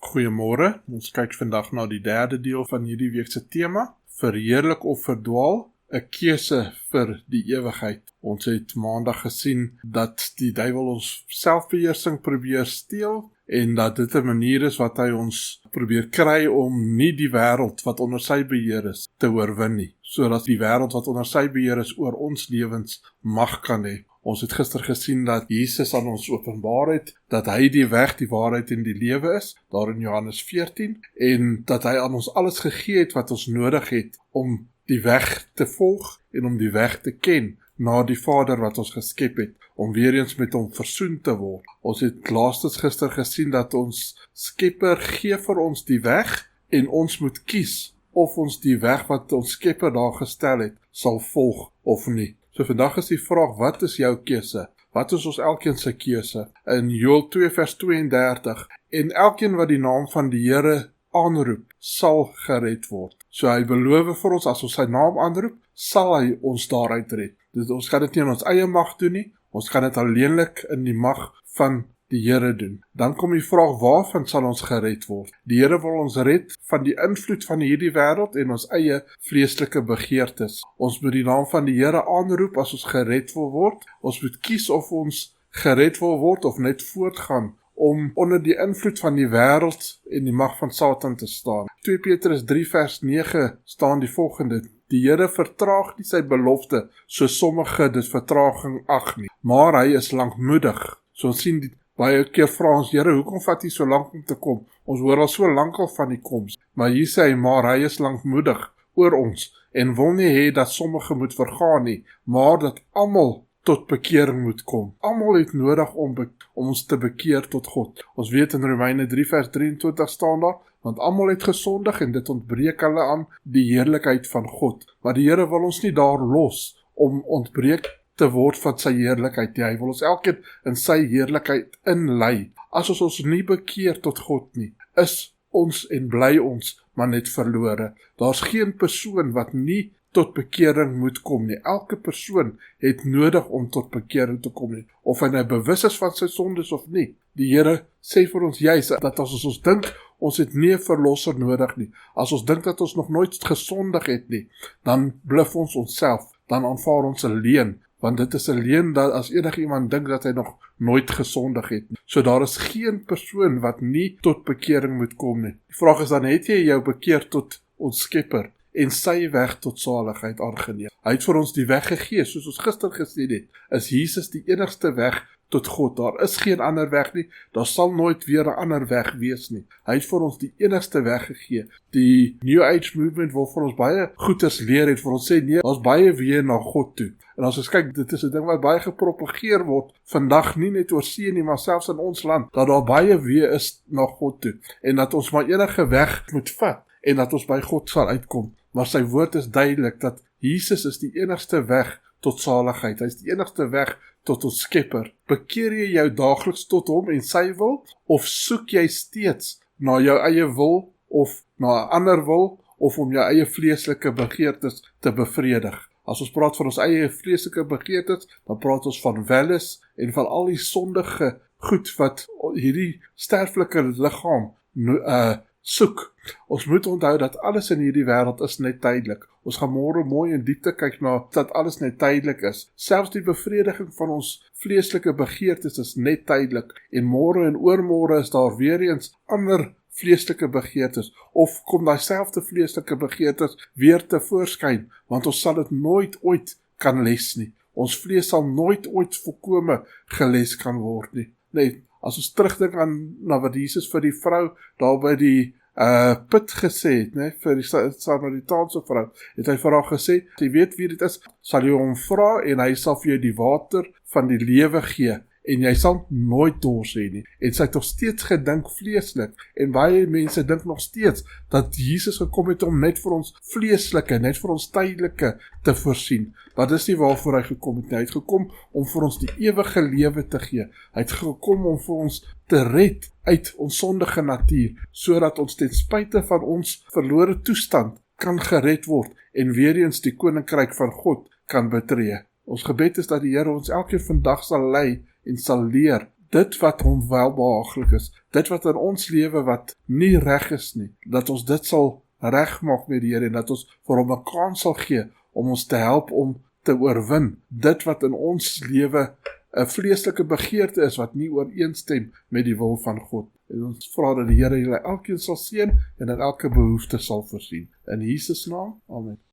Goeiemôre, ons kyk vandag na die derde deel van hierdie week se tema, verheerlik of verdwaal, 'n keuse vir die ewigheid. Ons het maandag gesien dat die duiwel ons selfbeheersing probeer steel, en dat dit 'n manier is wat hy ons probeer kry om nie die wêreld wat onder sy beheer is te oorwin nie, sodat die wêreld wat onder sy beheer is oor ons lewens mag kan hê. Ons het gister gesien dat Jesus aan ons openbaar het, dat hy die weg, die waarheid en die lewe is, daar in Johannes 14, en dat hy aan ons alles gegee het wat ons nodig het om die weg te volg en om die weg te ken na die Vader wat ons geskep het, om weer eens met hom versoen te word. Ons het laastens gister gesien dat ons Skepper gee vir ons die weg en ons moet kies of ons die weg wat ons Skepper daar gestel het, sal volg of nie. So vandag is die vraag, wat is jou keuse? Wat is ons elkeen se keuse? In Joël 2 vers 32, en elkeen wat die naam van die Here aanroep, sal gered word. So hy beloof vir ons, as ons sy naam aanroep, sal hy ons daaruit red. Dus ons kan dit nie in ons eie mag doen nie, ons kan dit alleenlik in die mag van die Here doen. Dan kom die vraag, waarvan sal ons gered word? Die Here wil ons red van die invloed van hierdie wêreld en ons eie vleeslike begeertes. Ons moet die naam van die Here aanroep as ons gered wil word. Ons moet kies of ons gered wil word of net voortgaan om onder die invloed van die wêreld en die mag van Satan te staan. 2 Petrus 3 vers 9 staan die volgende: die Here vertraag nie sy belofte, so sommige dit vertraging ag nie, maar hy is lankmoedig. So ons sien baie keer vra ons, Here, hoekom vat hy so lank om te kom? Ons hoor al so lank al van die koms, maar hier sê hy, maar hy is lankmoedig oor ons, en wil nie hê dat sommige moet vergaan nie, maar dat almal tot bekering moet kom. Almal het nodig om ons te bekeer tot God. Ons weet in Romeine 3 vers 23 staan daar, want almal het gesondig en dit ontbreek hulle aan die heerlikheid van God. Maar die Here wil ons nie daar los om ontbreek te word van sy heerlikheid. Hy wil ons elkeen in sy heerlikheid inlei. As ons nie bekeer tot God nie, is ons en bly ons maar net verlore. Daar's geen persoon wat nie tot bekering moet kom nie. Elke persoon het nodig om tot bekering te kom nie, of hy nou bewus is van sy sondes of nie. Die Here sê vir ons juis dat as ons dink, ons het nie 'n verlosser nodig nie, as ons dink dat ons nog nooit gesondig het nie, dan bluf ons onsself, dan aanvaar ons 'n leuen, want dit is 'n leuen dat as enigiemand dink dat hy nog nooit gesondig het nie. So daar is geen persoon wat nie tot bekering moet kom nie. Die vraag is dan, het jy jou bekeer tot ons Skepper en sy weg tot saligheid aangeneem? Hy het vir ons die weg gegee, soos ons gister gesien het, is Jesus die enigste weg tot God. Daar is geen ander weg nie, daar sal nooit weer 'n ander weg wees nie. Hy het vir ons die enigste weg gegee. Die New Age Movement wil vir ons baie goeders leer, het vir ons sê, nee, daar's baie weë na God toe. En as ons kyk, dit is 'n ding wat baie gepropageer word, vandag nie net oor see nie, maar selfs in ons land, dat daar baie weë is na God toe, en dat ons maar enige weg moet vat, en dat ons by God sal uitkom. Maar sy woord is duidelik, dat Jesus is die enigste weg tot saligheid. Hy is die enigste weg tot ons Skepper. Bekeer jy jou daagliks tot hom en sy wil, of soek jy steeds na jou eie wil, of na 'n ander wil, of om jou eie vleeslike begeertes te bevredig? As ons praat van ons eie vleeslike begeertes, dan praat ons van welles en van al die sondige goed wat hierdie sterflike liggaam soek. Ons moet onthou dat alles in hierdie wêreld is net tydelik. Ons gaan môre mooi in diepte kyk na dat alles net tydelik is. Selfs die bevrediging van ons vleeslike begeertes is net tydelik. En môre en oormôre is daar weer eens ander vleeslike begeertes, of kom daai selfde vleeslike begeertes weer te voorskyn, want ons sal dit nooit ooit kan les nie. Ons vlees sal nooit ooit volkome geles kan word nie. Nee, as ons terugdink na wat Jesus vir die vrou daar by die put gesê het, nee, vir die Samaritaanse vrou, het hy vir haar gesê, jy weet wie dit is, sal jy hom vra en hy sal vir jou die water van die lewe gee, en jy sal nooit dors hê nie. En sy het nog steeds gedink vleeslik, en baie mense dink nog steeds dat Jesus gekom het om net vir ons vleeslike, net vir ons tydelike te voorsien. Maar dis nie waarvoor hy gekom het nie. Hy het gekom om vir ons die ewige lewe te gee. Hy het gekom om vir ons te red uit ons sondige natuur, sodat ons ten spyte van ons verlore toestand kan gered word en weer eens die koninkryk van God kan betree. Ons gebed is dat die Here ons elkeen vandag sal lei en sal leer dit wat hom welbehaaglik is, dit wat in ons lewe wat nie reg is nie, dat ons dit sal regmaak met die Here en dat ons vir hom 'n kans sal gee om ons te help om te oorwin dit wat in ons lewe 'n vleeslike begeerte is wat nie ooreenstem met die wil van God. En ons vra dat die Here julle elkeen sal seën en in elke behoefte sal voorsien. In Jesus naam, amen.